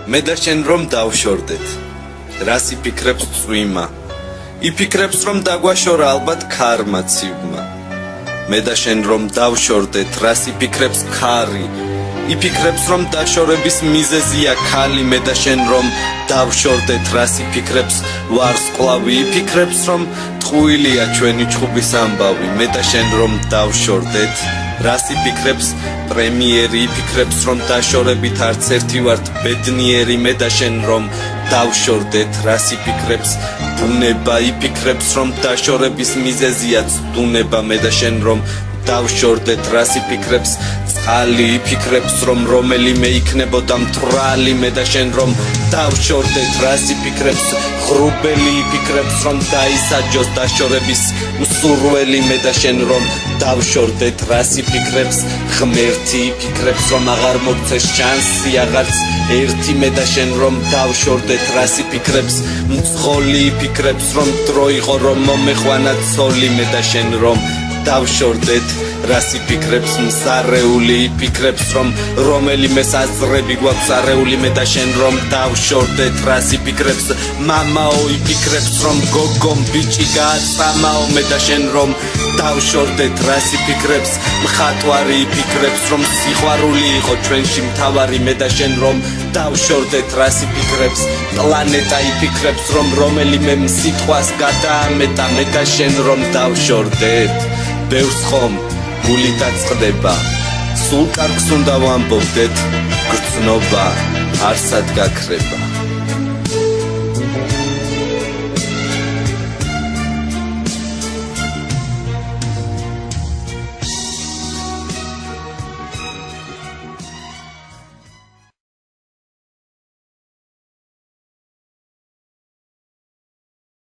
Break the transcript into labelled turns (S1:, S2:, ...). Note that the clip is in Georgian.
S1: მე და შენ რომ დავშორდეთ რას იფიქრებს წვიმა იფიქრებს რომ დაგვაშორა ალბათ ქარმა ცივმა მე და შენ რომ დავშორდეთ რას იფიქრებს ქარი იფიქრებს რომ დაშორების მიზეზია ქალი მე და შენ რომ დავშორდეთ რას იფიქრებს ვარსკვლავი იფიქრებს რომ ტყუილია ჩვენი ჩხუბის ამბავი მე და შენ რომ დავშორდეთ რას იფიქრებს პრემიერი იფიქრებს რომ დაშორებით არც ერთი ვართ ბედნიერი მე და შენ რომ დავშორდეთ რას იფიქრებს ბუნება იფიქრებს რომ დაშორების მიზეზია ცდუნება მე და შენ რომ დავშორდეთ რას იფიქრებს წყალი იფიქრებს რომ რომელიმე იქნებოდა მტრალი მე და შენ რომ დავშორდეთ რას იფიქრებს ღრუბელი იფიქრებს რომ დაისაჯოს დაშორების მსურველი მე და შენ რომ დავშორდეთ რას იფიქრებს ღმერთი იფიქრებს რომ აღარ მოგცეს შანსი აღარც ერთი მე და შენ რომ დავშორდეთ რას იფიქრებს მძღოლი იფიქრებს რომ დრო იყო რომ მომეყვანა ცოლი მე და შენ რომ დავშორდეთ რას იფიქრებს მსარეული იფიქრებს რომ რომელიმე საზრები გვაქვს არეული მე და შენ რომ დავშორდეთ რას იფიქრებს მამაო იფიქრებს რომ გოგომ ბიჭი გააწამაო მე და შენ რომ დავშორდეთ რას იფიქრებს მხატვარი იფიქრებს რომ სიყვარული იყო ჩვენში მთავარი მე და შენ რომ დავშორდეთ რას იფიქრებს პლანეტა იფიქრებს რომ რომელიმე სიტყვას გადაამეტა მე და შენ რომ დავშორდეთ ბევრს ხომ გული დაწყდება სულ კარგს უნდა ვამბობდეთ გრძნობა არსად გაქრება